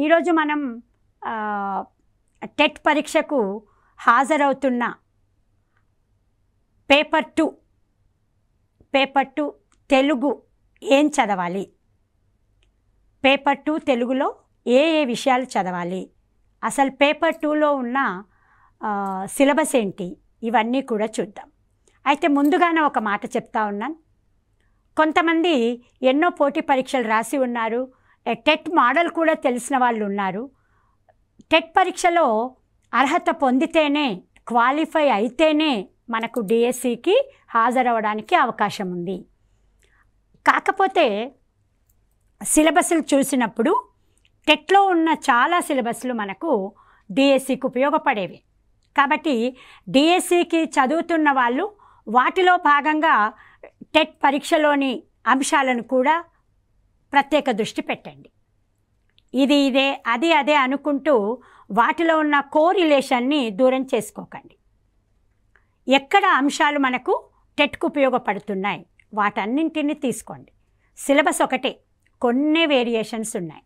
ఈరోజు మనం టెట్ పరీక్షకు హాజరవుతున్న పేపర్ 2 తెలుగు ఏం చదవాలి, పేపర్ 2 తెలుగులో ఏ విషయాలు చదవాలి, అసలు పేపర్ 2లో ఉన్న సిలబస్ ఏంటి, ఇవన్నీ కూడా చూద్దాం. అయితే ముందుగానే ఒక మాట చెప్తా ఉన్నాను. కొంతమంది ఎన్నో పోటీ పరీక్షలు రాసి ఉన్నారు, టెట్ మోడల్ కూడా తెలిసిన వాళ్ళు ఉన్నారు. టెట్ పరీక్షలో అర్హత పొందితేనే, క్వాలిఫై అయితేనే మనకు డిఎస్సికి హాజరవడానికి అవకాశం ఉంది. కాకపోతే సిలబస్లు చూసినప్పుడు టెట్లో ఉన్న చాలా సిలబస్లు మనకు డిఎస్సికి ఉపయోగపడేవి. కాబట్టి డిఎస్సికి చదువుతున్న వాళ్ళు వాటిలో భాగంగా టెట్ పరీక్షలోని అంశాలను కూడా ప్రత్యేక దృష్టి పెట్టండి. ఇదే అదే అనుకుంటూ వాటిలో ఉన్న కోరిలేషన్ని దూరం చేసుకోకండి. ఎక్కడ అంశాలు మనకు టెట్కు ఉపయోగపడుతున్నాయి వాటన్నింటినీ తీసుకోండి. సిలబస్ ఒకటే, కొన్ని వేరియేషన్స్ ఉన్నాయి.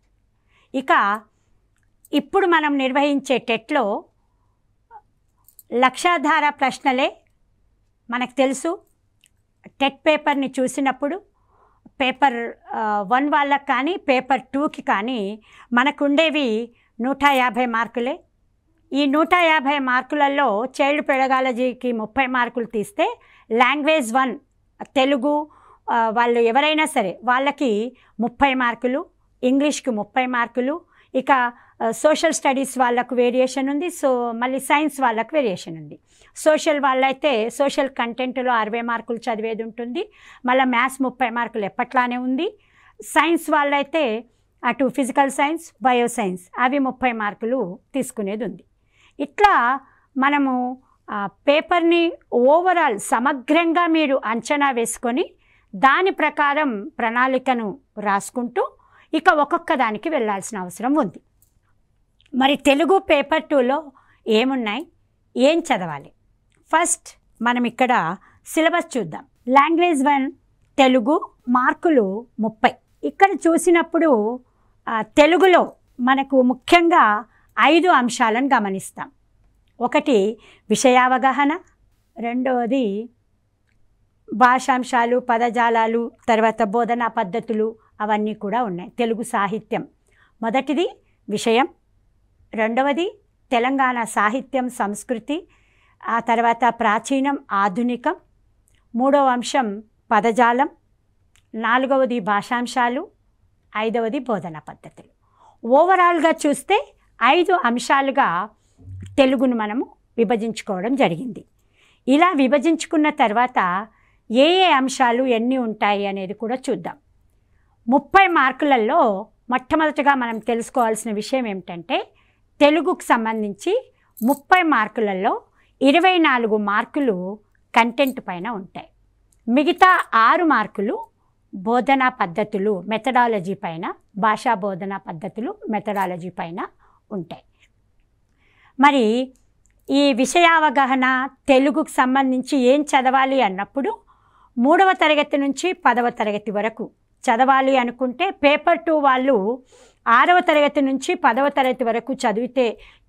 ఇక ఇప్పుడు మనం నిర్వహించే టెట్లో లక్షాధార ప్రశ్నలే మనకు తెలుసు. టెట్ పేపర్ని చూసినప్పుడు పేపర్ 1 వాళ్ళకి కానీ పేపర్ 2కి కానీ మనకుండేవి 150 మార్కులే. ఈ 150 మార్కులలో చైల్డ్ పెడగాలజీకి 30 మార్కులు తీస్తే, లాంగ్వేజ్ 1 తెలుగు వాళ్ళు ఎవరైనా సరే వాళ్ళకి 30 మార్కులు, ఇంగ్లీష్కి 30 మార్కులు, ఇక సోషల్ స్టడీస్ వాళ్ళకు వేరియేషన్ ఉంది, మళ్ళీ సైన్స్ వాళ్ళకు వేరియేషన్ ఉంది. సోషల్ వాళ్ళైతే సోషల్ కంటెంట్లో 60 మార్కులు చదివేది ఉంటుంది, మళ్ళీ మ్యాథ్స్ 30 మార్కులు ఎప్పట్లానే ఉంది. సైన్స్ వాళ్ళైతే అటు ఫిజికల్ సైన్స్, బయో సైన్స్ అవి 30 మార్కులు తీసుకునేది ఉంది. ఇట్లా మనము పేపర్ని ఓవరాల్ సమగ్రంగా మీరు అంచనా వేసుకొని దాని ప్రకారం ప్రణాళికను రాసుకుంటూ ఇక ఒక్కొక్క దానికి వెళ్ళాల్సిన అవసరం ఉంది. మరి తెలుగు పేపర్ 2లో ఏమున్నాయి, ఏం చదవాలి? ఫస్ట్ మనం ఇక్కడ సిలబస్ చూద్దాం. లాంగ్వేజ్ 1 తెలుగు మార్కులు 30. ఇక్కడ చూసినప్పుడు తెలుగులో మనకు ముఖ్యంగా 5 అంశాలను గమనిస్తాం. ఒకటి విషయావగాహన, రెండవది భాషాంశాలు, పదజాలాలు, తర్వాత బోధనా పద్ధతులు అవన్నీ కూడా ఉన్నాయి. తెలుగు సాహిత్యం మొదటిది విషయం, రెండవది తెలంగాణ సాహిత్యం సంస్కృతి, ఆ తర్వాత ప్రాచీనం ఆధునికం, మూడవ అంశం పదజాలం, నాలుగవది భాషాంశాలు, ఐదవది బోధనా పద్ధతులు. ఓవరాల్గా చూస్తే 5 అంశాలుగా తెలుగును మనము విభజించుకోవడం జరిగింది. ఇలా విభజించుకున్న తర్వాత ఏ అంశాలు ఎన్ని ఉంటాయి అనేది కూడా చూద్దాం. 30 మార్కులలో మొట్టమొదటిగా మనం తెలుసుకోవాల్సిన విషయం ఏమిటంటే, తెలుగుకు సంబంధించి 30 మార్కులలో 24 మార్కులు కంటెంట్ పైన ఉంటాయి. మిగతా 6 మార్కులు బోధనా పద్ధతులు, మెథడాలజీ పైన, భాషా బోధనా పద్ధతులు, మెథడాలజీ పైన ఉంటాయి. మరి ఈ విషయావగాహన తెలుగుకు సంబంధించి ఏం చదవాలి అన్నప్పుడు 3వ తరగతి నుంచి 10వ తరగతి వరకు చదవాలి అనుకుంటే, పేపర్ 2 వాళ్ళు 6వ తరగతి నుంచి 10వ తరగతి వరకు చదివితే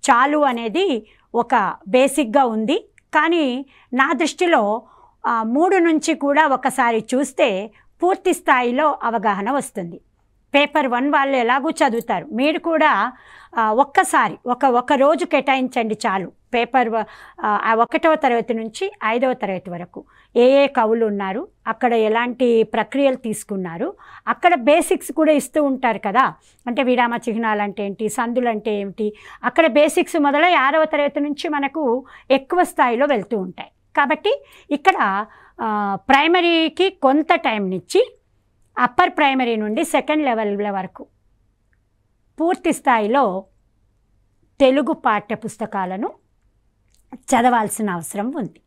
చాలు అనేది ఒక బేసిక్గా ఉంది. కానీ నా దృష్టిలో 3 నుంచి కూడా ఒకసారి చూస్తే పూర్తి స్థాయిలో అవగాహన వస్తుంది. పేపర్ 1 వాళ్ళు ఎలాగూ చదువుతారు, మీరు కూడా ఒక్కసారి ఒక రోజు కేటాయించండి చాలు. పేపర్ 1వ తరగతి నుంచి 5వ తరగతి వరకు ఏ కవులు ఉన్నారు, అక్కడ ఎలాంటి ప్రక్రియలు తీసుకున్నారు, అక్కడ బేసిక్స్ కూడా ఇస్తూ ఉంటారు కదా. అంటే విరామ చిహ్నాలు అంటే ఏంటి, సందులు అంటే ఏమిటి, అక్కడ బేసిక్స్ మొదలై 6వ తరగతి నుంచి మనకు ఎక్కువ స్థాయిలో వెళ్తూ ఉంటాయి. కాబట్టి ఇక్కడ ప్రైమరీకి కొంత టైంనిచ్చి అప్పర్ ప్రైమరీ నుండి సెకండ్ లెవెల్ వరకు పూర్తి స్థాయిలో తెలుగు పాఠ్య పుస్తకాలను చదవాల్సిన అవసరం ఉంది.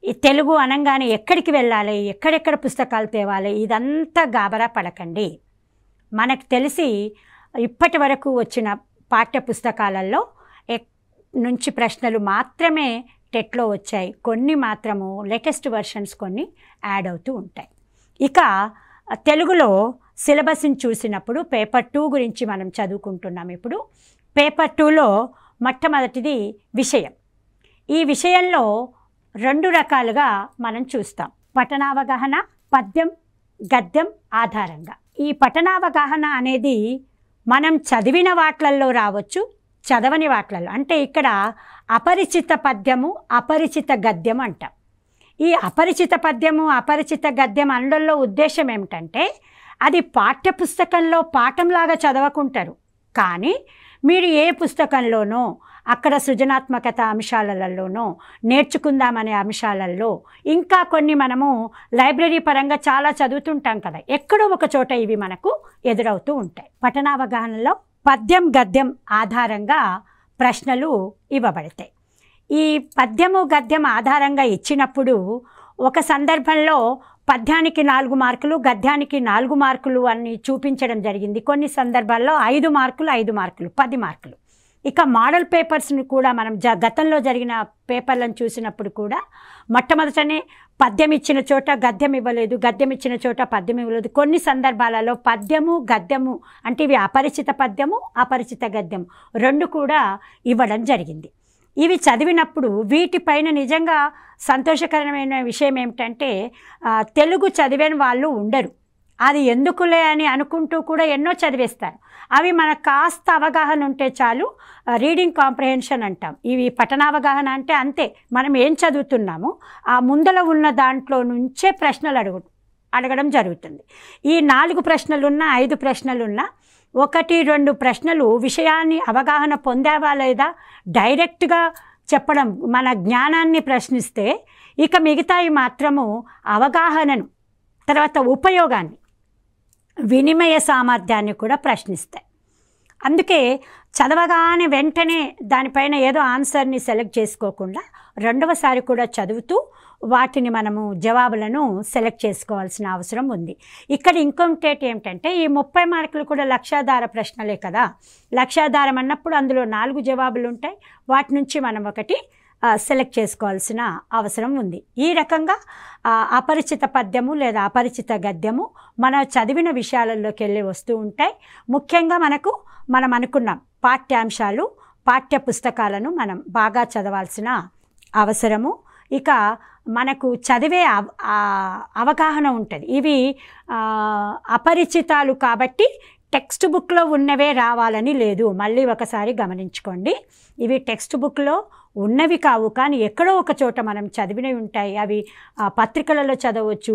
ఈ తెలుగు అనగానే ఎక్కడికి వెళ్ళాలి, ఎక్కడెక్కడ పుస్తకాలు తేవాలి, ఇదంతా గాబరా పడకండి. మనకు తెలిసి ఇప్పటి వరకు వచ్చిన పాఠ్య పుస్తకాలలో నుంచి ప్రశ్నలు మాత్రమే టెట్లో వచ్చాయి, కొన్ని మాత్రము లేటెస్ట్ వెర్షన్స్ కొన్ని యాడ్ అవుతూ ఉంటాయి. ఇక తెలుగులో సిలబస్ని చూసినప్పుడు పేపర్ 2 గురించి మనం చదువుకుంటున్నాం. ఇప్పుడు పేపర్ 2లో మొట్టమొదటిది విషయం. ఈ విషయంలో 2 రకాలుగా మనం చూస్తాం. పఠనావగాహన, పద్యం గద్యం ఆధారంగా. ఈ పఠనావగాహన అనేది మనం చదివిన వాట్లల్లో రావచ్చు, చదవని వాట్లలో. అంటే ఇక్కడ అపరిచిత పద్యము, అపరిచిత గద్యం అంటాం. ఈ అపరిచిత పద్యము, అపరిచిత గద్యం అనడంలో ఉద్దేశం ఏమిటంటే అది పాఠ్యపుస్తకంలో పాఠంలాగా చదవకుంటారు. కానీ మీరు ఏ పుస్తకంలోనో అక్కడ సృజనాత్మకత అంశాలలోనో నేర్చుకుందామనే అంశాలలో ఇంకా కొన్ని మనము లైబ్రరీ పరంగా చాలా చదువుతుంటాం కదా, ఎక్కడో ఒక చోట ఇవి మనకు ఎదురవుతూ ఉంటాయి. పఠనావగాహనలో పద్యం గద్యం ఆధారంగా ప్రశ్నలు ఇవ్వబడతాయి. ఈ పద్యము గద్యం ఆధారంగా ఇచ్చినప్పుడు ఒక సందర్భంలో పద్యానికి 4 మార్కులు, గద్యానికి 4 మార్కులు అని చూపించడం జరిగింది. కొన్ని సందర్భాల్లో 5 మార్కులు, 5 మార్కులు, 10 మార్కులు. ఇక మోడల్ పేపర్స్ని కూడా మనం గతంలో జరిగిన పేపర్లను చూసినప్పుడు కూడా మొట్టమొదటనే పద్యం ఇచ్చిన చోట గద్యం ఇవ్వలేదు, గద్యం ఇచ్చిన చోట పద్యం ఇవ్వలేదు. కొన్ని సందర్భాలలో పద్యము గద్యము అంటే ఇవి అపరిచిత పద్యము, అపరిచిత గద్యము 2 కూడా ఇవ్వడం జరిగింది. ఇవి చదివినప్పుడు వీటిపైన నిజంగా సంతోషకరమైన విషయం ఏమిటంటే తెలుగు చదివిన వాళ్ళు ఉండరు. అది ఎందుకులే అని అనుకుంటూ కూడా ఎన్నో చదివేస్తారు. అవి మనకు కాస్త అవగాహన ఉంటే చాలు, రీడింగ్ కాంప్రహెన్షన్ అంటాం. ఇవి పఠనావగాహన అంటే అంతే, మనం ఏం చదువుతున్నామో ఆ ముందల ఉన్న దాంట్లో నుంచే ప్రశ్నలు అడగడం జరుగుతుంది. ఈ 4 ప్రశ్నలున్నా 5 ప్రశ్నలున్నా 1-2 ప్రశ్నలు విషయాన్ని అవగాహన పొందావా లేదా డైరెక్ట్గా చెప్పడం, మన జ్ఞానాన్ని ప్రశ్నిస్తే, ఇక మిగతాయి మాత్రము అవగాహనను, తర్వాత ఉపయోగాన్ని, వినిమయ సామర్థ్యాన్ని కూడా ప్రశ్నిస్తాయి. అందుకే చదవగానే వెంటనే దానిపైన ఏదో ఆన్సర్ని సెలెక్ట్ చేసుకోకుండా రెండవసారి కూడా చదువుతూ వాటిని మనము జవాబులను సెలెక్ట్ చేసుకోవాల్సిన అవసరం ఉంది. ఇక్కడ ఇంకొకటి ఏమిటంటే ఈ 30 మార్కులు కూడా లక్ష్యాధార ప్రశ్నలే కదా. లక్ష్యాధారం అన్నప్పుడు అందులో 4 జవాబులు ఉంటాయి. వాటి నుంచి మనం ఒకటి సెలెక్ట్ చేసుకోవాల్సిన అవసరం ఉంది. ఈ రకంగా అపరిచిత పద్యము లేదా అపరిచిత గద్యము మన చదివిన విషయాలలోకి వెళ్ళి వస్తూ ఉంటాయి. ముఖ్యంగా మనం అనుకున్నాం పాఠ్యాంశాలు, పాఠ్య పుస్తకాలను మనం బాగా చదవాల్సిన అవసరము. ఇక మనకు చదివే అవగాహన ఉంటుంది. ఇవి అపరిచితాలు కాబట్టి టెక్స్ట్ బుక్లో ఉన్నవే రావాలని లేదు. మళ్ళీ ఒకసారి గమనించుకోండి, ఇవి టెక్స్ట్ బుక్లో ఉన్నవి కావు, కానీ ఎక్కడో ఒక చోట మనం చదివినవి ఉంటాయి. అవి పత్రికలలో చదవచ్చు,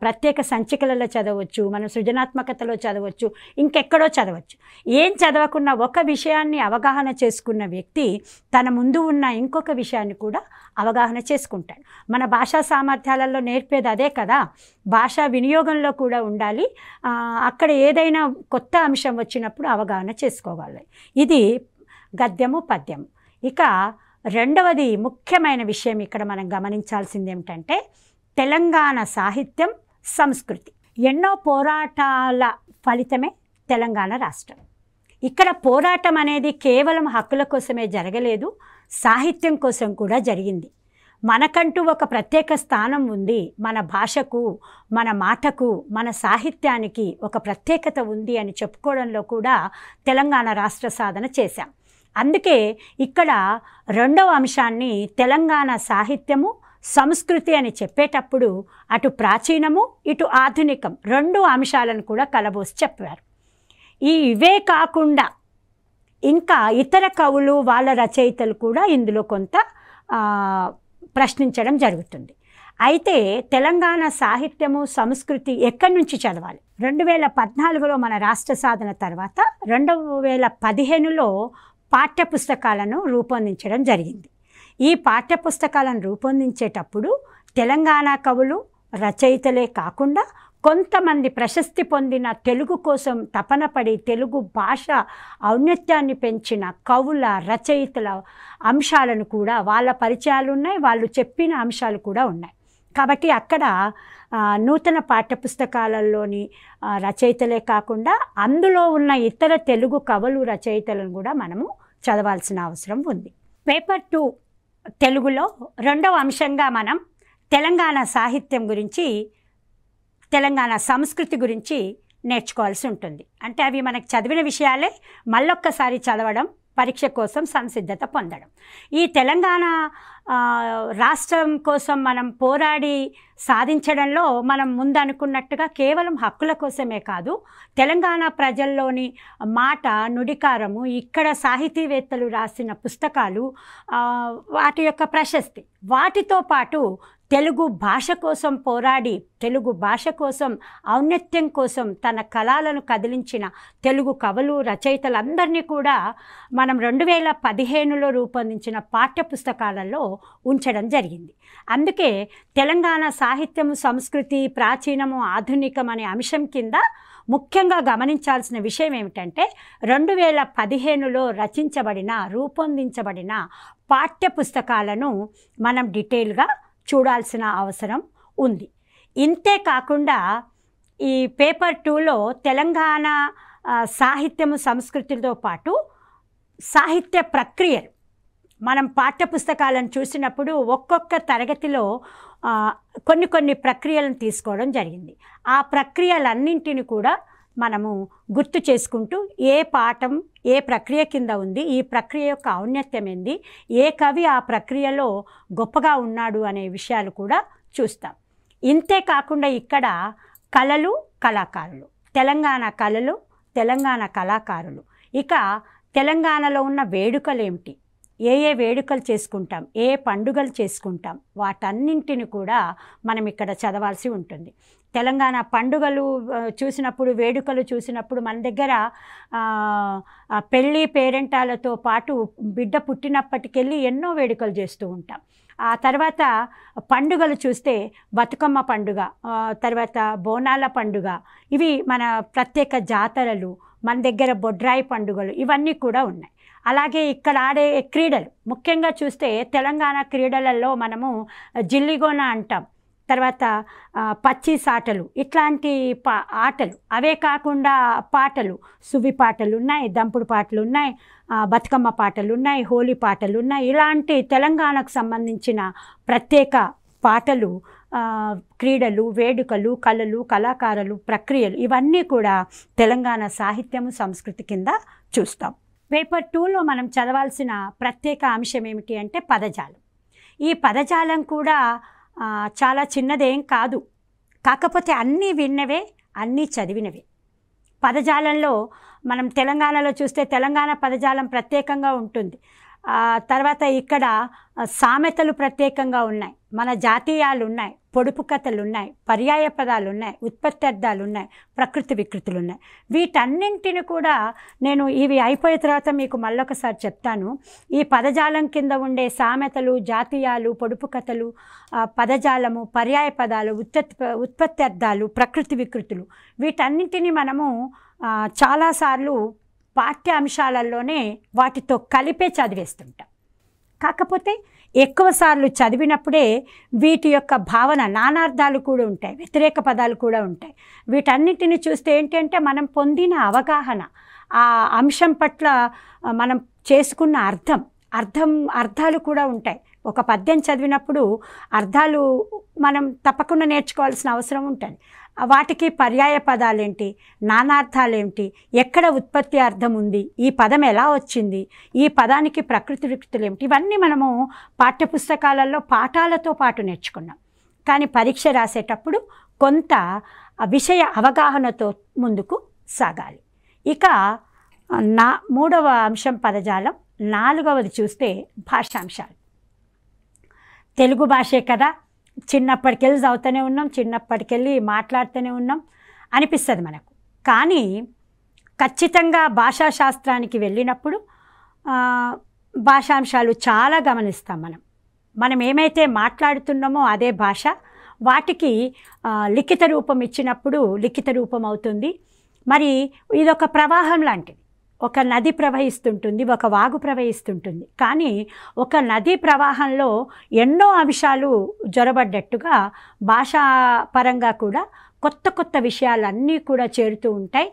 ప్రత్యేక సంచికలలో చదవచ్చు, మనం సృజనాత్మకతలో చదవచ్చు, ఇంకెక్కడో చదవచ్చు. ఏం చదవకున్న ఒక విషయాన్ని అవగాహన చేసుకున్న వ్యక్తి తన ముందు ఉన్న ఇంకొక విషయాన్ని కూడా అవగాహన చేసుకుంటాడు. మన భాషా సామర్థ్యాలలో నేర్పేది అదే కదా. భాషా వినియోగంలో కూడా ఉండాలి. అక్కడ ఏదైనా కొత్త అంశం వచ్చినప్పుడు అవగాహన చేసుకోవాలి. ఇది గద్యము పద్యము. ఇక రెండవది ముఖ్యమైన విషయం ఇక్కడ మనం గమనించాల్సింది ఏమిటంటే తెలంగాణ సాహిత్యం సంస్కృతి. ఎన్నో పోరాటాల ఫలితమే తెలంగాణ రాష్ట్రం. ఇక్కడ పోరాటం అనేది కేవలం హక్కుల కోసమే జరగలేదు, సాహిత్యం కోసం కూడా జరిగింది. మనకంటూ ఒక ప్రత్యేక స్థానం ఉంది. మన భాషకు, మన మాటకు, మన సాహిత్యానికి ఒక ప్రత్యేకత ఉంది అని చెప్పుకోవడంలో కూడా తెలంగాణ రాష్ట్ర సాధన చేశాం. అందుకే ఇక్కడ రెండవ అంశాన్ని తెలంగాణ సాహిత్యము సంస్కృతి అని చెప్పేటప్పుడు అటు ప్రాచీనము ఇటు ఆధునికం 2 అంశాలను కూడా కలబోసి చెప్పారు. ఇవే కాకుండా ఇంకా ఇతర కవులు వాళ్ళ రచయితలు కూడా ఇందులో కొంత ప్రశ్నించడం జరుగుతుంది. అయితే తెలంగాణ సాహిత్యము సంస్కృతి ఎక్కడి నుంచి చదవాలి? 2014లో మన రాష్ట్ర సాధన తర్వాత 2015లో పాఠ్యపుస్తకాలను రూపొందించడం జరిగింది. ఈ పాఠ్యపుస్తకాలను రూపొందించేటప్పుడు తెలంగాణ కవులు రచయితలే కాకుండా కొంతమంది ప్రశస్తి పొందిన తెలుగు కోసం తపన పడి తెలుగు భాష ఔన్నత్యాన్ని పెంచిన కవుల రచయితల అంశాలను కూడా వాళ్ళ పరిచయాలు ఉన్నాయి, వాళ్ళు చెప్పిన అంశాలు కూడా ఉన్నాయి. కాబట్టి అక్కడ నూతన పాఠ్యపుస్తకాలలోని రచయితలే కాకుండా అందులో ఉన్న ఇతర తెలుగు కవులు రచయితలను కూడా మనము చదవాల్సిన అవసరం ఉంది. పేపర్ 2 తెలుగులో రెండవ అంశంగా మనం తెలంగాణ సాహిత్యం గురించి, తెలంగాణ సంస్కృతి గురించి నేర్చుకోవాల్సి ఉంటుంది. అంటే అవి మనకు చదివిన విషయాలే మళ్ళొక్కసారి చదవడం, పరీక్ష కోసం సంసిద్ధత పొందడం. ఈ తెలంగాణ రాష్ట్రం కోసం మనం పోరాడి సాధించడంలో మనం ముందు అనుకున్నట్టుగా కేవలం హక్కుల కోసమే కాదు, తెలంగాణ ప్రజల్లోని మాట, నుడికారము, ఇక్కడ సాహితీవేత్తలు రాసిన పుస్తకాలు, వాటి యొక్క ప్రశస్తి, వాటితో పాటు తెలుగు భాష కోసం పోరాడి, తెలుగు భాష కోసం, ఔన్నత్యం కోసం తన కళలను కదిలించిన తెలుగు కవులు, రచయితలందరినీ కూడా మనం 2015లో రూపొందించిన పాఠ్యపుస్తకాలలో ఉంచడం జరిగింది. అందుకే తెలంగాణ సాహిత్యము, సంస్కృతి, ప్రాచీనము, ఆధునికం అనే అంశం కింద ముఖ్యంగా గమనించాల్సిన విషయం ఏమిటంటే 2015లో రూపొందించబడిన పాఠ్యపుస్తకాలను మనం డీటెయిల్గా చూడాల్సిన అవసరం ఉంది. ఇంతే కాకుండా ఈ పేపర్ 2లో తెలంగాణ సాహిత్యము, సంస్కృతితో పాటు సాహిత్య ప్రక్రియలు మనం పాఠ్యపుస్తకాలను చూసినప్పుడు ఒక్కొక్క తరగతిలో కొన్ని ప్రక్రియలను తీసుకోవడం జరిగింది. ఆ ప్రక్రియలన్నింటిని కూడా మనము గుర్తు చేసుకుంటూ ఏ పాఠం ఏ ప్రక్రియ కింద ఉంది, ఈ ప్రక్రియ యొక్క ఔన్నత్యం ఏంది, ఏ కవి ఆ ప్రక్రియలో గొప్పగా ఉన్నాడు అనే విషయాలు కూడా చూస్తాం. ఇంతే కాకుండా ఇక్కడ కళలు, కళాకారులు, తెలంగాణ కళలు, తెలంగాణ కళాకారులు, ఇక తెలంగాణలో ఉన్న వేడుకలు ఏమిటి, ఏ వేడుకలు చేసుకుంటాం, ఏ పండుగలు చేసుకుంటాం, వాటన్నింటిని కూడా మనం ఇక్కడ చదవాల్సి ఉంటుంది. తెలంగాణ పండుగలు చూసినప్పుడు, వేడుకలు చూసినప్పుడు మన దగ్గర పెళ్ళి పేరెంటాలతో పాటు బిడ్డ పుట్టినప్పటికెళ్ళి ఎన్నో వేడుకలు చేస్తూ ఉంటాం. ఆ తర్వాత పండుగలు చూస్తే బతుకమ్మ పండుగ, తర్వాత బోనాల పండుగ, ఇవి మన ప్రత్యేక జాతరలు, మన దగ్గర బొడ్రాయి పండుగలు, ఇవన్నీ కూడా ఉన్నాయి. అలాగే ఇక్కడ ఆడే క్రీడలు, ముఖ్యంగా చూస్తే తెలంగాణ క్రీడలలో మనము జిల్లిగోన అంటాం, తర్వాత పచ్చీస్ ఆటలు, ఇట్లాంటి ఆటలు, అవే కాకుండా పాటలు, సువి పాటలు ఉన్నాయి, దంపుడు పాటలు ఉన్నాయి, బతుకమ్మ పాటలు ఉన్నాయి, హోలీ పాటలు ఉన్నాయి. ఇలాంటి తెలంగాణకు సంబంధించిన ప్రత్యేక పాటలు, క్రీడలు, వేడుకలు, కళలు, కళాకారులు, ప్రక్రియలు, ఇవన్నీ కూడా తెలంగాణ సాహిత్యము, సంస్కృతి కింద చూస్తాం. పేపర్ 2లో మనం చదవాల్సిన ప్రత్యేక అంశం ఏమిటి అంటే పదజాలం. ఈ పదజాలం కూడా చాలా చిన్నదేం కాదు, కాకపోతే అన్నీ విన్నవే, అన్నీ చదివినవే. పదజాలంలో మనం తెలంగాణలో చూస్తే తెలంగాణ పదజాలం ప్రత్యేకంగా ఉంటుంది. తర్వాత ఇక్కడ సామెతలు ప్రత్యేకంగా ఉన్నాయి, మన జాతీయాలు ఉన్నాయి, పొడుపు కథలు ఉన్నాయి, పర్యాయ పదాలు ఉన్నాయి, ఉత్పత్త్యర్థాలు ఉన్నాయి, ప్రకృతి వికృతులు ఉన్నాయి. వీటన్నింటిని కూడా నేను ఇవి అయిపోయిన తర్వాత మీకు మళ్ళొకసారి చెప్తాను. ఈ పదజాలం కింద ఉండే సామెతలు, జాతీయాలు, పొడుపు కథలు, పదజాలము, పర్యాయ పదాలు, ఉత్పత్త్యర్థాలు, ప్రకృతి వికృతులు, వీటన్నింటినీ మనము చాలాసార్లు పాఠ్య అంశాలలోనే వాటితో కలిపే చదివేస్తుంటాం. కాకపోతే ఎక్కువసార్లు చదివినప్పుడే వీటి యొక్క భావన, నానార్థాలు కూడా ఉంటాయి, వ్యతిరేక పదాలు కూడా ఉంటాయి. వీటన్నిటిని చూస్తే ఏంటంటే మనం పొందిన అవగాహన, ఆ అంశం పట్ల మనం చేసుకున్న అర్థాలు కూడా ఉంటాయి. ఒక పద్యం చదివినప్పుడు అర్థాలు మనం తప్పకుండా నేర్చుకోవాల్సిన అవసరం ఉంటుంది. వాటికి పర్యాయ పదాలేంటి, నానార్థాలేంటి, ఎక్కడ ఉత్పత్తి అర్థం ఉంది, ఈ పదం ఎలా వచ్చింది, ఈ పదానికి ప్రకృతి వికృతులు ఏమిటి, ఇవన్నీ మనము పాఠ్యపుస్తకాలలో పాఠాలతో పాటు నేర్చుకున్నాం. కానీ పరీక్ష రాసేటప్పుడు కొంత విషయ అవగాహనతో ముందుకు సాగాలి. ఇక మూడవ అంశం పదజాలం. నాలుగవది చూస్తే భాషాంశాలు. తెలుగు భాషే కదా, చిన్నప్పటికెళ్ళి చదువుతూనే ఉన్నాం, చిన్నప్పటికెళ్ళి మాట్లాడుతూనే ఉన్నాం అనిపిస్తుంది మనకు. కానీ ఖచ్చితంగా భాషాశాస్త్రానికి వెళ్ళినప్పుడు భాషాంశాలు చాలా గమనిస్తాం. మనం ఏమైతే మాట్లాడుతున్నామో అదే భాష, వాటికి లిఖిత రూపం ఇచ్చినప్పుడు లిఖిత రూపం అవుతుంది. మరి ఇదొక ప్రవాహం లాంటిది. ఒక నది ప్రవహిస్తుంటుంది, ఒక వాగు ప్రవహిస్తుంటుంది. కానీ ఒక నదీ ప్రవాహంలో ఎన్నో అంశాలు జొరబడ్డట్టుగా భాషాపరంగా కూడా కొత్త విషయాలన్నీ కూడా చేరుతూ ఉంటాయి.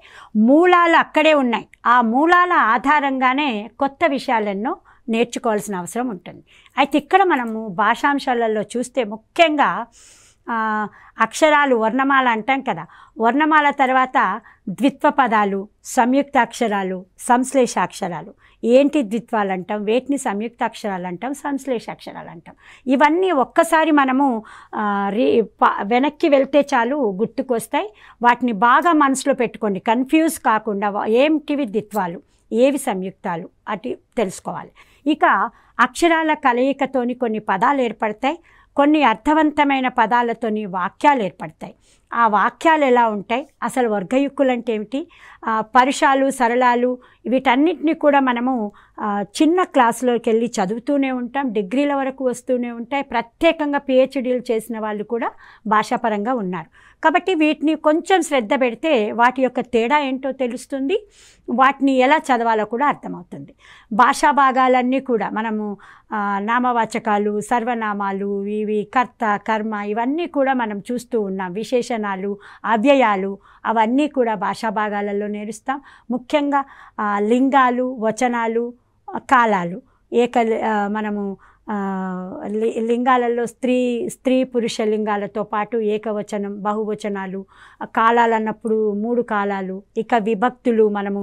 మూలాలు అక్కడే ఉన్నాయి. ఆ మూలాల ఆధారంగానే కొత్త విషయాలెన్నో నేర్చుకోవాల్సిన అవసరం ఉంటుంది. అయితే ఇక్కడ మనము భాషాంశాలలో చూస్తే ముఖ్యంగా అక్షరాలు వర్ణమాల అంటాం కదా, వర్ణమాల తర్వాత ద్విత్వ పదాలు, సంయుక్త అక్షరాలు, సంశ్లేషాక్షరాలు. ఏంటి ద్విత్వాలు అంటాం, వేటిని సంయుక్త అక్షరాలు అంటాం, సంశ్లేషాక్షరాలు అంటాం. ఇవన్నీ ఒక్కసారి మనము వెనక్కి వెళ్తే చాలు గుర్తుకొస్తాయి. వాటిని బాగా మనసులో పెట్టుకోండి, కన్ఫ్యూజ్ కాకుండా ఏంటివి ద్విత్వాలు, ఏవి సంయుక్తాలు అటు తెలుసుకోవాలి. ఇక అక్షరాల కలయికతోని కొన్ని పదాలు ఏర్పడతాయి, కొన్ని అర్థవంతమైన పదాలతోని వాక్యాలు ఏర్పడతాయి. ఆ వాక్యాలు ఎలా ఉంటాయి, అసలు వర్గయుక్కులు అంటే ఏమిటి, పరుషాలు, సరళాలు, వీటన్నిటిని కూడా మనము చిన్న క్లాసులోకి వెళ్ళి చదువుతూనే ఉంటాం, డిగ్రీల వరకు వస్తూనే ఉంటాయి. ప్రత్యేకంగా పిహెచ్డీలు చేసిన వాళ్ళు కూడా భాషాపరంగా ఉన్నారు. కాబట్టి వీటిని కొంచెం శ్రద్ధ పెడితే వాటి యొక్క తేడా ఏంటో తెలుస్తుంది, వాటిని ఎలా చదవాలో కూడా అర్థమవుతుంది. భాషా భాగాలన్నీ కూడా మనము నామవాచకాలు, సర్వనామాలు, ఇవి కర్త, కర్మ, ఇవన్నీ కూడా మనం చూస్తూ ఉన్నాం. విశేషణాలు, అవ్యయాలు, అవన్నీ కూడా భాషా భాగాలలో నేర్చుతాం. ముఖ్యంగా లింగాలు, వచనాలు, కాలాలు, మనము లింగాలలో స్త్రీ పురుష లింగాలతో పాటు ఏకవచనం, బహువచనాలు, కాలాలు అన్నప్పుడు 3 కాలాలు. ఇక విభక్తులు, మనము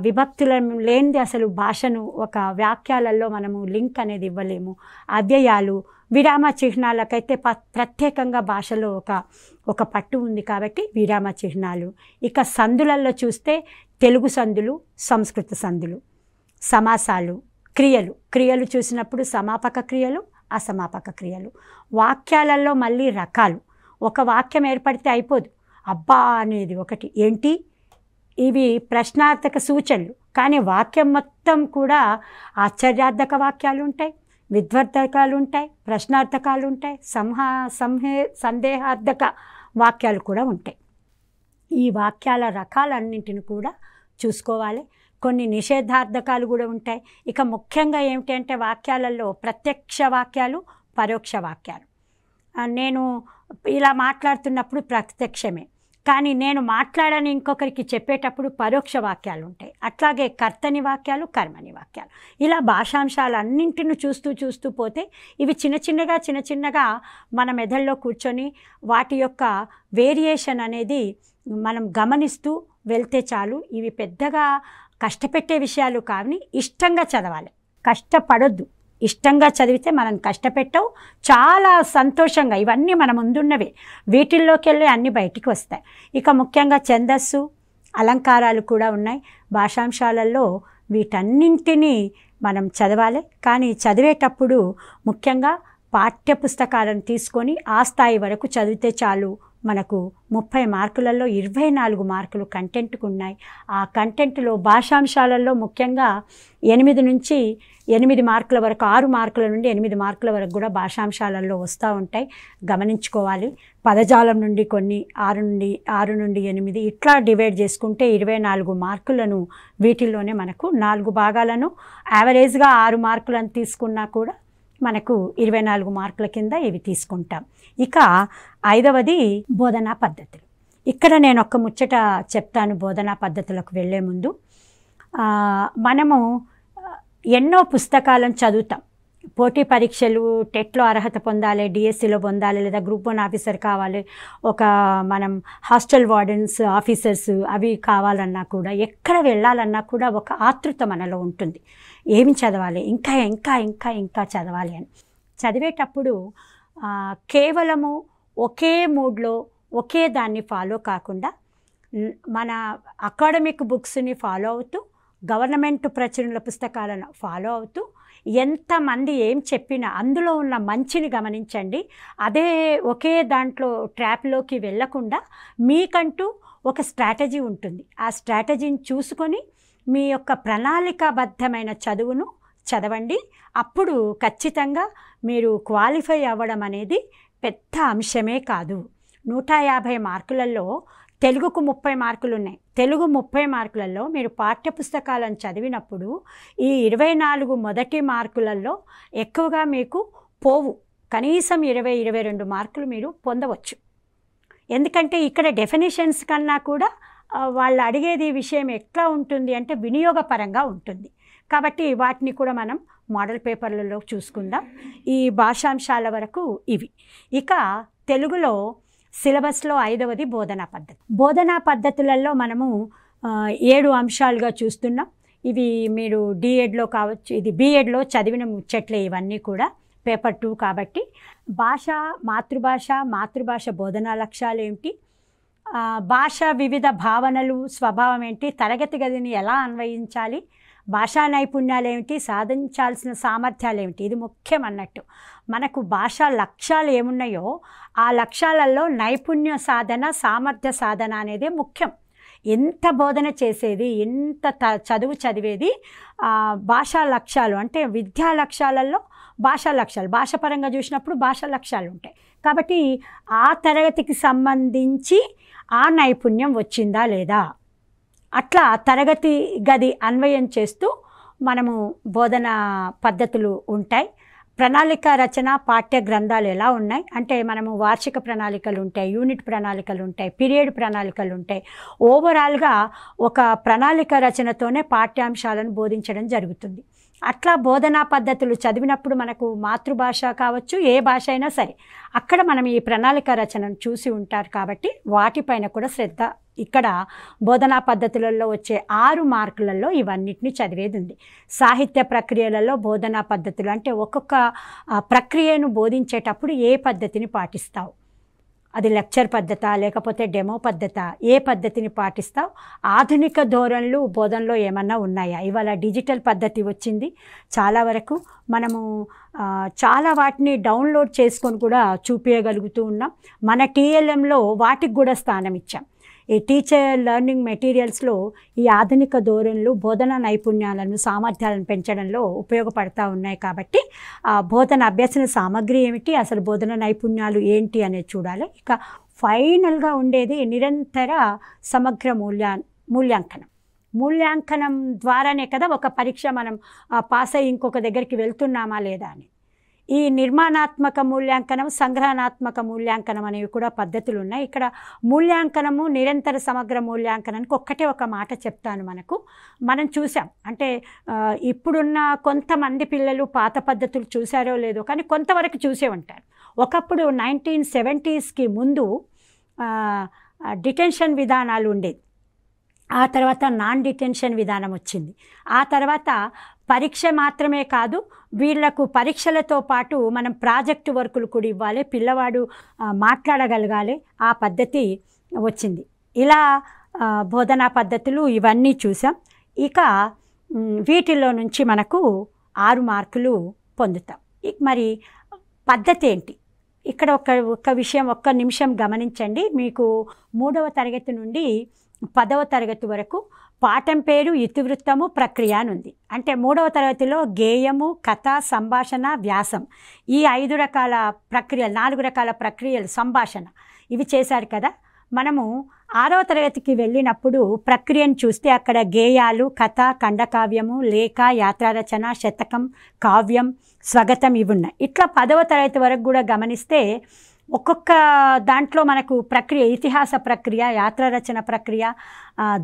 విభక్తుల లేనిది అసలు భాషను ఒక వాక్యాలలో మనము లింక్ అనేది ఇవ్వలేము. అవ్యయాలు, విరామ చిహ్నాలకైతే ప్రత్యేకంగా భాషలో ఒక పట్టు ఉంది కాబట్టి విరామ చిహ్నాలు. ఇక సందులలో చూస్తే తెలుగు సందులు, సంస్కృత సందులు, సమాసాలు, క్రియలు చూసినప్పుడు సమాపక క్రియలు, అసమాపక క్రియలు. వాక్యాలలో మళ్ళీ రకాలు. ఒక వాక్యం ఏర్పడితే అయిపోదు, అబ్బా అనేది ఒకటి, ఏంటి, ఇవి ప్రశ్నార్థక సూచనలు. కానీ వాక్యం మొత్తం కూడా ఆశ్చర్యార్థక వాక్యాలు ఉంటాయి, విద్వర్ధకాలు ఉంటాయి, ప్రశ్నార్థకాలు ఉంటాయి, సందేహార్థక వాక్యాలు కూడా ఉంటాయి. ఈ వాక్యాల రకాలన్నింటిని కూడా చూసుకోవాలి. కొన్ని నిషేధార్థకాలు కూడా ఉంటాయి. ఇక ముఖ్యంగా ఏమిటంటే వాక్యాలలో ప్రత్యక్ష వాక్యాలు, పరోక్ష వాక్యాలు. నేను ఇలా మాట్లాడుతున్నప్పుడు ప్రత్యక్షమే, కానీ నేను మాట్లాడని ఇంకొకరికి చెప్పేటప్పుడు పరోక్ష వాక్యాలు ఉంటాయి. అట్లాగే కర్తని వాక్యాలు, కర్మని వాక్యాలు. ఇలా భాషాంశాలన్నింటిని చూస్తూ పోతే ఇవి చిన్న చిన్నగా మన మెదడులో కూర్చొని వాటి యొక్క వేరియేషన్ అనేది మనం గమనిస్తూ వెళ్తే చాలు. ఇవి పెద్దగా కష్టపెట్టే విషయాలు కావని ఇష్టంగా చదవాలి, కష్టపడొద్దు. ఇష్టంగా చదివితే మనం కష్టపెట్టవు, చాలా సంతోషంగా. ఇవన్నీ మన ముందున్నవే, వీటిల్లోకి వెళ్ళి అన్నీ బయటికి వస్తాయి. ఇక ముఖ్యంగా ఛందస్సు, అలంకారాలు కూడా ఉన్నాయి భాషాంశాలలో. వీటన్నింటినీ మనం చదవాలి. కానీ చదివేటప్పుడు ముఖ్యంగా పాఠ్యపుస్తకాలను తీసుకొని ఆ స్థాయి వరకు చదివితే చాలు. మనకు 30 మార్కులలో 24 మార్కులు కంటెంట్కు ఉన్నాయి. ఆ కంటెంట్లో భాషాంశాలలో ముఖ్యంగా 8 నుంచి 8 మార్కుల వరకు, 6 మార్కుల నుండి 8 మార్కుల వరకు కూడా భాషాంశాలలో వస్తూ ఉంటాయి, గమనించుకోవాలి. పదజాలం నుండి కొన్ని 6 నుండి 8 ఇట్లా డివైడ్ చేసుకుంటే 24 మార్కులను వీటిల్లోనే మనకు 4 భాగాలను యావరేజ్గా 6 మార్కులను తీసుకున్నా కూడా మనకు 24 మార్కుల కింద ఇవి తీసుకుంటాం. ఇక 5వది బోధనా పద్ధతులు. ఇక్కడ నేను ఒక ముచ్చట చెప్తాను. బోధనా పద్ధతులకు వెళ్ళే ముందు మనము ఎన్నో పుస్తకాలను చదువుతాం. పోటీ పరీక్షలు, టెట్లో అర్హత పొందాలి, డిఎస్సిలో పొందాలి, లేదా గ్రూప్ 1 ఆఫీసర్ కావాలి, మనం హాస్టల్ వార్డెన్స్ ఆఫీసర్స్ అవి కావాలన్నా కూడా, ఎక్కడ వెళ్ళాలన్నా కూడా ఒక ఆతృత మనలో ఉంటుంది. ఏమి చదవాలి, ఇంకా ఇంకా ఇంకా ఇంకా చదవాలి అని. చదివేటప్పుడు కేవలము ఒకే మూడ్లో ఒకే దాన్ని ఫాలో కాకుండా మన అకాడమిక్ బుక్స్ని ఫాలో అవుతూ, గవర్నమెంట్ ప్రచురణల పుస్తకాలను ఫాలో అవుతూ, ఎంతమంది ఏం చెప్పినా అందులో ఉన్న మంచిని గమనించండి. అదే ఒకే దాంట్లో ట్రాప్లోకి వెళ్ళకుండా మీకంటూ ఒక స్ట్రాటజీ ఉంటుంది. ఆ స్ట్రాటజీని చూసుకొని మీ యొక్క ప్రణాళికాబద్ధమైన చదువును చదవండి. అప్పుడు ఖచ్చితంగా మీరు క్వాలిఫై అవ్వడం అనేది పెద్ద అంశమే కాదు. 150 మార్కులలో తెలుగుకు 30 మార్కులు ఉన్నాయి. తెలుగు 30 మార్కులలో మీరు పాఠ్యపుస్తకాలను చదివినప్పుడు ఈ 24 మొదటి మార్కులలో ఎక్కువగా మీకు పోవు. కనీసం 20-22 మార్కులు మీరు పొందవచ్చు. ఎందుకంటే ఇక్కడ డెఫినేషన్స్ కన్నా కూడా వాళ్ళు అడిగేది విషయం ఎట్లా ఉంటుంది అంటే వినియోగపరంగా ఉంటుంది. కాబట్టి వాటిని కూడా మనం మోడల్ పేపర్లలో చూసుకుందాం. ఈ భాషాంశాల వరకు ఇవి. ఇక తెలుగులో సిలబస్లో 5వది బోధనా పద్ధతి. బోధనా పద్ధతులలో మనము 7 అంశాలుగా చూస్తున్నాం. ఇవి మీరు డిఎడ్లో కావచ్చు, ఇది బిఎడ్లో చదివిన ముచ్చట్లే ఇవన్నీ కూడా, పేపర్ 2 కాబట్టి. భాష, మాతృభాష బోధనా లక్ష్యాలు ఏమిటి, భాష వివిధ భావనలు స్వభావం ఏంటి, తరగతి గదిని ఎలా అన్వయించాలి, భాషా నైపుణ్యాలు ఏమిటి, సాధించాల్సిన సామర్థ్యాలు ఏమిటి, ఇది ముఖ్యం అన్నట్టు. మనకు భాషా లక్ష్యాలు ఏమున్నాయో ఆ లక్ష్యాలలో నైపుణ్య సాధన, సామర్థ్య సాధన అనేది ముఖ్యం. ఎంత బోధన చేసేది, ఎంత చదువు చదివేది భాషా లక్ష్యాలు అంటే విద్యా లక్ష్యాలలో భాషా లక్ష్యాలు, భాషపరంగా చూసినప్పుడు భాషా లక్ష్యాలు ఉంటాయి. కాబట్టి ఆ తరగతికి సంబంధించి ఆ నైపుణ్యం వచ్చిందా లేదా, అట్లా తరగతి గది అన్వయం చేస్తూ మనము బోధనా పద్ధతులు ఉంటాయి. ప్రణాళిక రచన, పాఠ్య గ్రంథాలు ఎలా ఉన్నాయి అంటే మనము వార్షిక ప్రణాళికలు ఉంటాయి, యూనిట్ ప్రణాళికలు ఉంటాయి, పీరియడ్ ప్రణాళికలు ఉంటాయి. ఓవరాల్గా ఒక ప్రణాళిక రచనతోనే పాఠ్యాంశాలను బోధించడం జరుగుతుంది. అట్లా బోధనా పద్ధతులు చదివినప్పుడు మనకు మాతృభాష కావచ్చు, ఏ భాష అయినా సరే అక్కడ మనం ఈ ప్రణాళిక రచనను చూసి ఉంటారు కాబట్టి వాటిపైన కూడా శ్రద్ధ. ఇక్కడ బోధనా పద్ధతులలో వచ్చే 6 మార్కులలో ఇవన్నిటిని చదివేది ఉంది. సాహిత్య ప్రక్రియలలో బోధనా పద్ధతులు అంటే ఒక్కొక్క ప్రక్రియను బోధించేటప్పుడు ఏ పద్ధతిని పాటిస్తావు, అది లెక్చర్ పద్ధత లేకపోతే డెమో పద్ధత, ఏ పద్ధతిని పాటిస్తావు, ఆధునిక ధోరణులు బోధనలో ఏమన్నా ఉన్నాయా. ఇవాళ డిజిటల్ పద్ధతి వచ్చింది, చాలా వరకు మనము చాలా వాటిని డౌన్లోడ్ చేసుకొని కూడా చూపించగలుగుతూ ఉన్నాం. మన టీఎల్ఎంలో వాటికి కూడా స్థానం ఇచ్చాం. ఈ టీచర్ లెర్నింగ్ మెటీరియల్స్లో ఈ ఆధునిక ధోరణులు బోధనా నైపుణ్యాలను, సామర్థ్యాలను పెంచడంలో ఉపయోగపడతా ఉన్నాయి. కాబట్టి బోధన అభ్యసన సామగ్రి ఏమిటి, అసలు బోధన నైపుణ్యాలు ఏంటి అనేది చూడాలి. ఇక ఫైనల్గా ఉండేది నిరంతర సమగ్ర మూల్యాంకనం. మూల్యాంకనం ద్వారానే కదా ఒక పరీక్ష మనం పాస్ అయ్యి ఇంకొక దగ్గరికి వెళ్తున్నామా లేదా అని. ఈ నిర్మాణాత్మక మూల్యాంకనం, సంగ్రహణాత్మక మూల్యాంకనం అనేవి కూడా పద్ధతులు ఉన్నాయి. ఇక్కడ మూల్యాంకనము, నిరంతర సమగ్ర మూల్యాంకనానికి ఒక్కటే ఒక మాట చెప్తాను. మనం చూసాం అంటే ఇప్పుడున్న కొంతమంది పిల్లలు పాత పద్ధతులు చూసారో లేదో కానీ కొంతవరకు చూసే ఉంటారు. ఒకప్పుడు 1970స్కి ముందు డిటెన్షన్ విధానాలు ఉండేది, ఆ తర్వాత నాన్ డిటెన్షన్ విధానం వచ్చింది. ఆ తర్వాత పరీక్ష మాత్రమే కాదు, వీళ్లకు పరీక్షలతో పాటు మనం ప్రాజెక్టు వర్కులు కూడా ఇవ్వాలి, పిల్లవాడు మాట్లాడగలగాలి, ఆ పద్ధతి వచ్చింది. ఇలా బోధనా పద్ధతులు ఇవన్నీ చూసాం. ఇక వీటిలో నుంచి మనకు 6 మార్కులు పొందుతాం. మరి పద్ధతి ఏంటి? ఇక్కడ ఒక విషయం ఒక్క నిమిషం గమనించండి. మీకు 3వ తరగతి నుండి 10వ తరగతి వరకు పాఠం పేరు, ఇతివృత్తము, ప్రక్రియ అని ఉంది. అంటే 3వ తరగతిలో గేయము, కథ, సంభాషణ, వ్యాసం, ఈ 5 రకాల ప్రక్రియలు, 4 రకాల ప్రక్రియలు, సంభాషణ ఇవి చేశారు కదా. మనము 6వ తరగతికి వెళ్ళినప్పుడు ప్రక్రియను చూస్తే అక్కడ గేయాలు, కథ, ఖండకావ్యము, లేఖ, యాత్రారచన, శతకం, కావ్యం, స్వగతం ఇవి ఉన్నాయి. ఇట్లా 10వ తరగతి వరకు కూడా గమనిస్తే ఒక్కొక్క దాంట్లో మనకు ప్రక్రియ, ఇతిహాస ప్రక్రియ, యాత్రారచన ప్రక్రియ,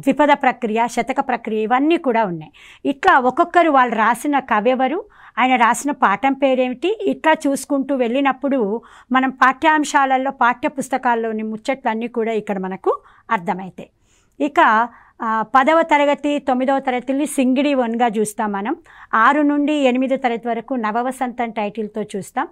ద్విపద ప్రక్రియ, శతక ప్రక్రియ ఇవన్నీ కూడా ఉన్నాయి. ఇట్లా ఒక్కొక్కరు వాళ్ళు రాసిన కవెవరు, ఆయన రాసిన పాఠం పేరేమిటి, ఇట్లా చూసుకుంటూ వెళ్ళినప్పుడు మనం పాఠ్యాంశాలలో, పాఠ్య పుస్తకాల్లోని ముచ్చట్లన్నీ కూడా ఇక్కడ మనకు అర్థమవుతాయి. ఇక 10వ తరగతి 9వ తరగతిని సింగిడి 1గా చూస్తాం. మనం 6 నుండి 8వ తరగతి వరకు నవవసంతం టైటిల్తో చూస్తాం.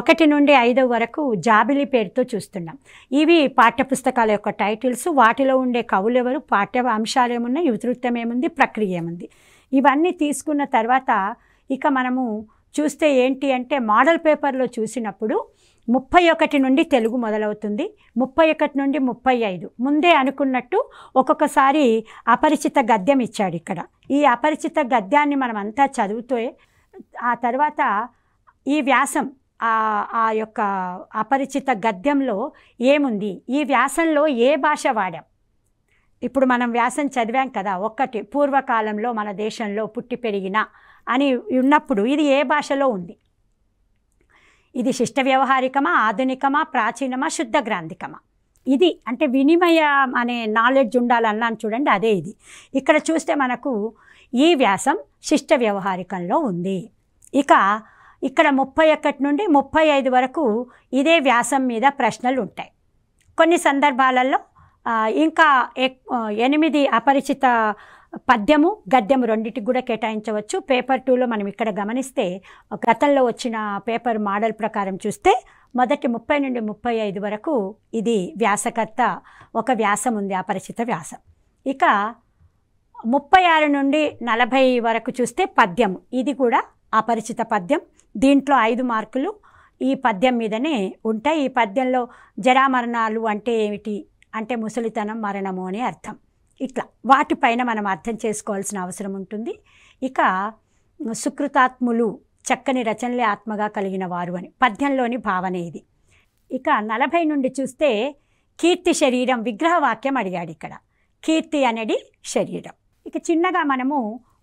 1 నుండి 5 వరకు జాబిలి పేరుతో చూస్తున్నాం. ఇవి పాఠ్యపుస్తకాల యొక్క టైటిల్స్. వాటిలో ఉండే కవులు ఎవరు, పాఠ్య అంశాలు ఏమున్నాయి, ఇతివృత్తం ఏముంది, ప్రక్రియ ఏముంది, ఇవన్నీ తీసుకున్న తర్వాత ఇక మనము చూస్తే ఏంటి అంటే మోడల్ పేపర్లో చూసినప్పుడు 31 నుండి తెలుగు మొదలవుతుంది, 31 నుండి 35. ముందే అనుకున్నట్టు ఒక్కొక్కసారి అపరిచిత గద్యం ఇచ్చాడు ఇక్కడ. ఈ అపరిచిత గద్యాన్ని మనం అంతా చదువుతూ ఆ తర్వాత ఈ వ్యాసం, ఆ యొక్క అపరిచిత గద్యంలో ఏముంది, ఈ వ్యాసంలో ఏ భాష వాడాం. ఇప్పుడు మనం వ్యాసం చదివాం కదా, ఒక్కటి పూర్వకాలంలో మన దేశంలో పుట్టి పెరిగిన అని ఉన్నప్పుడు ఇది ఏ భాషలో ఉంది, ఇది శిష్ట వ్యవహారికమా, ఆధునికమా, ప్రాచీనమా, శుద్ధ గ్రాంధికమా, ఇది అంటే వినిమయం అనే నాలెడ్జ్ ఉండాలన్నాను చూడండి, అదే ఇది. ఇక్కడ చూస్తే మనకు ఈ వ్యాసం శిష్ట వ్యవహారికంలో ఉంది. ఇక ఇక్కడ 31 నుండి 35 వరకు ఇదే వ్యాసం మీద ప్రశ్నలు ఉంటాయి. కొన్ని సందర్భాలలో ఇంకా 8 అపరిచిత పద్యము గద్యము రెండింటికి కూడా కేటాయించవచ్చు. పేపర్ 2లో మనం ఇక్కడ గమనిస్తే గతంలో వచ్చిన పేపర్ మోడల్ ప్రకారం చూస్తే మొదటి 30 నుండి 35 వరకు ఇది వ్యాసకర్త ఒక వ్యాసం ఉంది, అపరిచిత వ్యాసం. ఇక 36 నుండి 40 వరకు చూస్తే పద్యం, ఇది కూడా అపరిచిత పద్యం. దీంట్లో 5 మార్కులు ఈ పద్యం మీదనే ఉంటాయి. ఈ పద్యంలో జరామరణాలు అంటే ఏమిటి అంటే ముసలితనం, మరణము అని అర్థం. ఇట్లా వాటిపైన మనం అర్థం చేసుకోవాల్సిన అవసరం ఉంటుంది. ఇక సుకృతాత్ములు చక్కని రచనలే ఆత్మగా కలిగిన వారు అని పద్యంలోని భావన ఇది. ఇక 40 నుండి చూస్తే కీర్తి శరీరం విగ్రహవాక్యం అడిగాడు. ఇక్కడ కీర్తి అనేది శరీరం. ఇక చిన్నగా మనము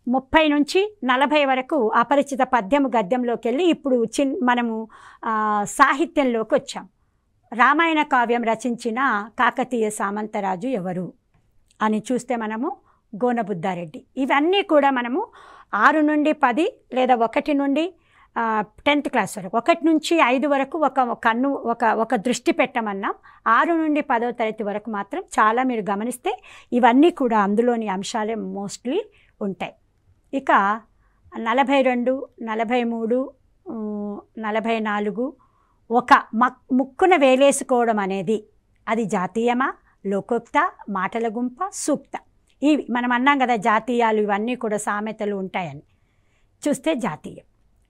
30 నుంచి 40 వరకు అపరిచిత పద్యము గద్యంలోకి వెళ్ళి ఇప్పుడు మనము సాహిత్యంలోకి వచ్చాం. రామాయణ కావ్యం రచించిన కాకతీయ సామంతరాజు ఎవరు అని చూస్తే మనము గోనబుద్ధారెడ్డి. ఇవన్నీ కూడా మనము 6 నుండి 10 లేదా 1 నుండి 10th క్లాస్ వరకు, 1 నుంచి 5 వరకు ఒక దృష్టి పెట్టమన్నాం. 6 నుండి 10వ తరగతి వరకు మాత్రం చాలా మీరు గమనిస్తే ఇవన్నీ కూడా అందులోని అంశాలే మోస్ట్లీ ఉంటాయి. ఇక 42, 43, 44 ఒక ముక్కున వేలేసుకోవడం అనేది అది జాతీయమా, లోకోక్త, మాటల గుంప, సూక్త. ఇవి మనం అన్నాం కదా జాతీయాలు, ఇవన్నీ కూడా సామెతలు ఉంటాయని. చూస్తే జాతీయం.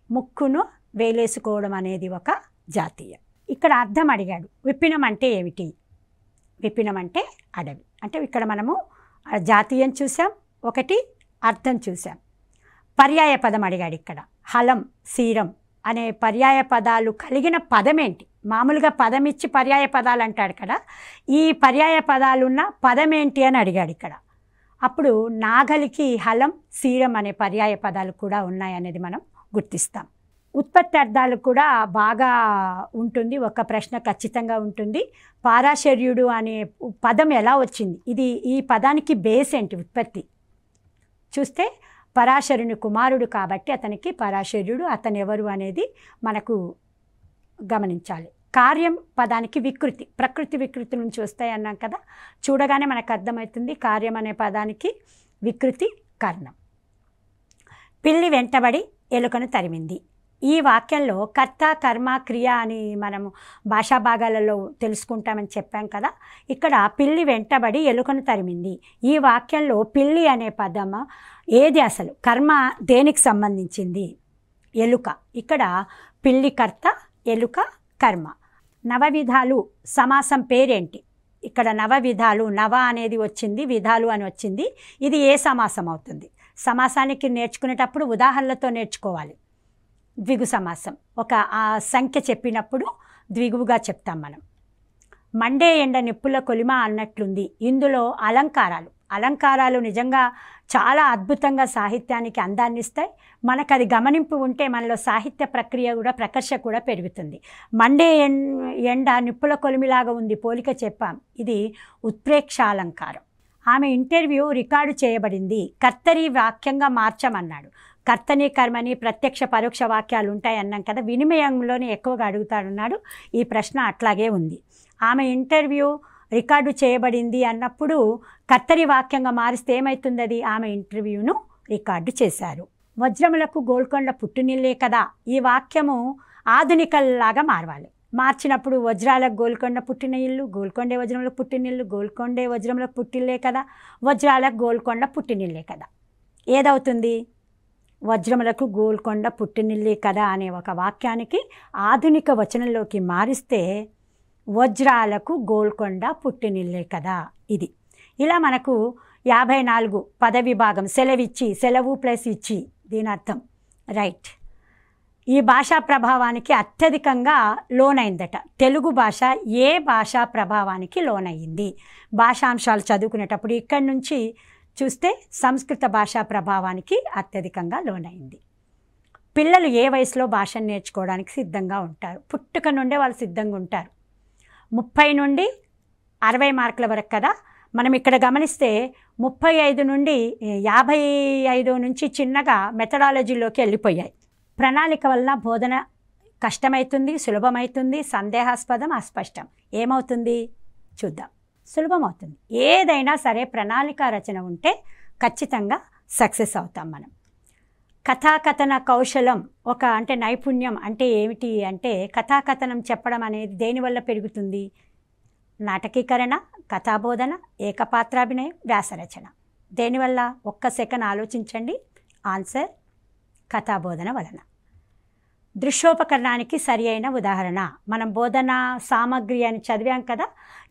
ముక్కును వేలేసుకోవడం అనేది ఒక జాతీయం. ఇక్కడ అర్థం అడిగాడు. విపినం అంటే ఏమిటి? విపినం అంటే అడవి. అంటే ఇక్కడ మనము జాతీయం చూసాం, ఒకటి అర్థం చూసాం. పర్యాయ పదం అడిగాడు. ఇక్కడ హలం, శీరం అనే పర్యాయ పదాలు కలిగిన పదం ఏంటి? మామూలుగా పదం ఇచ్చి పర్యాయ పదాలు అంటాడు కదా, ఈ పర్యాయ పదాలున్న పదం ఏంటి అని అడిగాడు ఇక్కడ. అప్పుడు నాగలికి హలం, శీరం అనే పర్యాయ పదాలు కూడా ఉన్నాయనేది మనం గుర్తిస్తాం. ఉత్పత్తి అర్థాలు కూడా బాగా ఉంటుంది, ఒక ప్రశ్న ఖచ్చితంగా ఉంటుంది. పారాశర్యుడు అనే పదం ఎలా వచ్చింది, ఇది ఈ పదానికి బేస్ ఏంటి? ఉత్పత్తి చూస్తే పరాశరుని కుమారుడు కాబట్టి అతనికి పరాశర్యుడు, అతను ఎవరు అనేది మనకు గమనించాలి. కార్యం పదానికి వికృతి, ప్రకృతి వికృతి నుంచి వస్తాయి అన్నాం కదా, చూడగానే మనకు అర్థమవుతుంది. కార్యం అనే పదానికి వికృతి కర్ణం. పిల్లి వెంటబడి ఎలుకను తరిమింది. ఈ వాక్యంలో కర్త, కర్మ, క్రియ అని మనము భాషా భాగాలలో తెలుసుకుంటామని చెప్పాం కదా. ఇక్కడ పిల్లి వెంటబడి ఎలుకను తరిమింది. ఈ వాక్యంలో పిల్లి అనే పదం ఏది? అసలు కర్మ దేనికి సంబంధించింది? ఎలుక. ఇక్కడ పిల్లి కర్త, ఎలుక కర్మ. నవవిధాలు సమాసం పేరేంటి? ఇక్కడ నవవిధాలు, నవ అనేది వచ్చింది, విధాలు అని వచ్చింది. ఇది ఏ సమాసం అవుతుంది? సమాసానికి నేర్చుకునేటప్పుడు ఉదాహరణలతో నేర్చుకోవాలి. ద్విగు సమాసం. ఒక సంఖ్య చెప్పినప్పుడు ద్విగువుగా చెప్తాం మనం. మండే ఎండ నిప్పుల కొలిమ అన్నట్లుంది. ఇందులో అలంకారాలు నిజంగా చాలా అద్భుతంగా సాహిత్యానికి అందాన్ని ఇస్తాయి. మనకు అది గమనింపు ఉంటే మనలో సాహిత్య ప్రక్రియ కూడా, ప్రకర్ష కూడా పెరుగుతుంది. మండే ఎండ నిప్పుల కొలిమిలాగా ఉంది, పోలిక చెప్పాం. ఇది ఉత్ప్రేక్ష అలంకారం. ఆమె ఇంటర్వ్యూ రికార్డు చేయబడింది. కర్తరి వాక్యంగా మార్చమన్నాడు. కర్తని, కర్మని ప్రత్యక్ష పరోక్ష వాక్యాలు ఉంటాయి అన్నాం కదా, వినిమయంలోనే ఎక్కువగా అడుగుతాడన్నాడు. ఈ ప్రశ్న అట్లాగే ఉంది. ఆమె ఇంటర్వ్యూ రికార్డు చేయబడింది అన్నప్పుడు కర్తరి వాక్యంగా మారిస్తే ఏమవుతుంది? అది ఆమె ఇంటర్వ్యూను రికార్డు చేశారు. వజ్రములకు గోల్కొండ పుట్టినిల్లే కదా, ఈ వాక్యము ఆధునికల్లాగా మారవాలి. మార్చినప్పుడు వజ్రాలకు గోల్కొండ పుట్టిన ఇల్లు, గోల్కొండే వజ్రములకు పుట్టినిల్లు, గోల్కొండే వజ్రములకు పుట్టిల్లే కదా, వజ్రాలకు గోల్కొండ పుట్టినిల్లే కదా. ఏదవుతుంది? వజ్రములకు గోల్కొండ పుట్టినిల్లే కదా అనే ఒక వాక్యానికి ఆధునిక వచనంలోకి మారిస్తే వజ్రాలకు గోల్కొండ పుట్టినిల్లే కదా. ఇది ఇలా మనకు 54 పదవి భాగం సెలవిచ్చి, సెలవు ప్లస్ ఇచ్చి, దీని అర్థం రైట్. ఈ భాషా ప్రభావానికి అత్యధికంగా లోనైందట. తెలుగు భాష ఏ భాషా ప్రభావానికి లోనయ్యింది? భాషాంశాలు చదువుకునేటప్పుడు ఇక్కడి నుంచి చూస్తే సంస్కృత భాషా ప్రభావానికి అత్యధికంగా లోనైంది. పిల్లలు ఏ వయసులో భాషను నేర్చుకోవడానికి సిద్ధంగా ఉంటారు? పుట్టుక నుండే వాళ్ళు సిద్ధంగా ఉంటారు. 30 నుండి 60 మార్కుల వరకు కదా. మనం ఇక్కడ గమనిస్తే 35 నుండి 55 నుంచి చిన్నగా మెథడాలజీలోకి వెళ్ళిపోయాయి. ప్రణాళిక వలన బోధన కష్టమవుతుంది, సులభమవుతుంది, సందేహాస్పదం, అస్పష్టం. ఏమవుతుంది చూద్దాం. సులభమవుతుంది. ఏదైనా సరే ప్రణాళిక రచన ఉంటే ఖచ్చితంగా సక్సెస్ అవుతాం మనం. కథాకథన కౌశలం అంటే నైపుణ్యం అంటే ఏమిటి అంటే, కథాకథనం చెప్పడం అనేది దేనివల్ల పెరుగుతుంది? నాటకీకరణ, కథాబోధన, ఏకపాత్రాభినయం, వ్యాసరచన. దేనివల్ల? ఒక్క సెకండ్ ఆలోచించండి. ఆన్సర్ కథాబోధన వలన. దృశ్యోపకరణానికి సరి అయిన ఉదాహరణ. మనం బోధన సామగ్రి అని చదివాం కదా,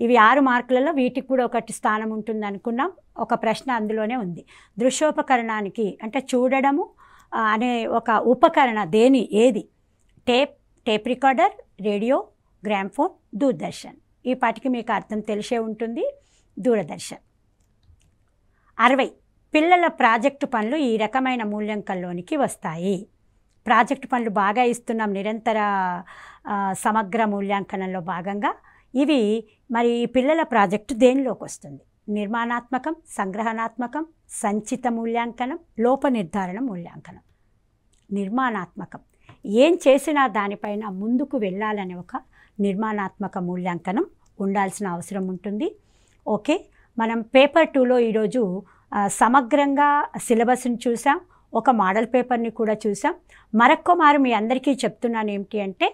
ఇవి 6 మార్కులలో వీటికి కూడా ఒకటి స్థానం ఉంటుంది అనుకున్నాం. ఒక ప్రశ్న అందులోనే ఉంది. దృశ్యోపకరణానికి అంటే చూడడము అనే ఒక ఉపకరణ ఏది? Tape recorder, radio, gramophone, Doordarshan. ఈ పాటికి మీకు అర్థం తెలిసే ఉంటుంది. దూరదర్శన్. 60 పిల్లల ప్రాజెక్టు పనులు ఈ రకమైన మూల్యాంకనంలోనికి వస్తాయి. ప్రాజెక్టు పనులు బాగా ఇస్తున్నాం నిరంతర సమగ్ర మూల్యాంకనంలో భాగంగా. ఇవి మరి ఈ పిల్లల ప్రాజెక్టు దేనిలోకి వస్తుంది? నిర్మాణాత్మకం, సంగ్రహణాత్మకం, సంచిత మూల్యాంకనం, లోప నిర్ధారణ మూల్యాంకనం. నిర్మాణాత్మకం ఏం చేసినా దానిపైన ముందుకు వెళ్ళాలనే ఒక నిర్మాణాత్మక మూల్యాంకనం ఉండాల్సిన అవసరం ఉంటుంది. ఓకే, మనం పేపర్ 2లో ఈరోజు సమగ్రంగా సిలబస్ని చూసాం, ఒక మోడల్ పేపర్ని కూడా చూసాం. మరొక్కమారు మీ అందరికీ చెప్తున్నాను ఏమిటి అంటే,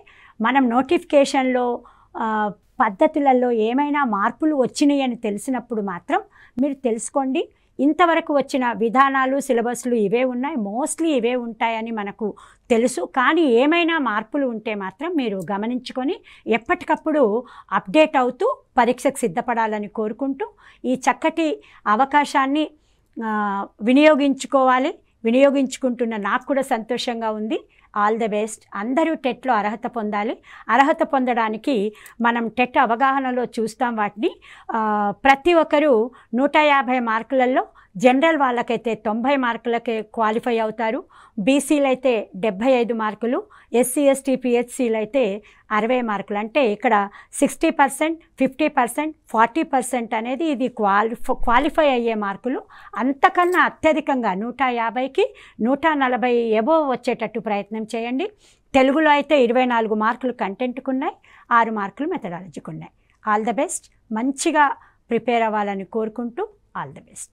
మనం నోటిఫికేషన్లో పద్ధతులలో ఏమైనా మార్పులు వచ్చినాయి అని తెలిసినప్పుడు మాత్రం మీరు తెలుసుకోండి. ఇంతవరకు వచ్చిన విధానాలు, సిలబస్లు ఇవే ఉన్నాయి, మోస్ట్లీ ఇవే ఉంటాయని మనకు తెలుసు. కానీ ఏమైనా మార్పులు ఉంటే మాత్రం మీరు గమనించుకొని ఎప్పటికప్పుడు అప్డేట్ అవుతూ పరీక్షకు సిద్ధపడాలని కోరుకుంటూ, ఈ చక్కటి అవకాశాన్ని వినియోగించుకుంటున్న నాకు కూడా సంతోషంగా ఉంది. All the best. అందరూ టెట్లో అర్హత పొందాలి. అర్హత పొందడానికి మనం టెట్ అవగాహనలో చూస్తాం వాటిని. ప్రతి ఒక్కరూ 150 మార్కులలో జనరల్ వాళ్ళకైతే 90 మార్కులకే క్వాలిఫై అవుతారు. బీసీలు అయితే 75 మార్కులు, ఎస్సీ ఎస్టీ పిహెచ్సీలు అయితే 60 మార్కులు. అంటే ఇక్కడ 60%, 50%, 40% అనేది ఇది క్వాలిఫై అయ్యే మార్కులు. అంతకన్నా అత్యధికంగా 150కి 140 ఎబోవ్ వచ్చేటట్టు ప్రయత్నం చేయండి. తెలుగులో అయితే 24 మార్కులు కంటెంట్కు ఉన్నాయి, 6 మార్కులు మెథడాలజీకి ఉన్నాయి. All the best. మంచిగా ప్రిపేర్ అవ్వాలని కోరుకుంటూ ఆల్ ద బెస్ట్.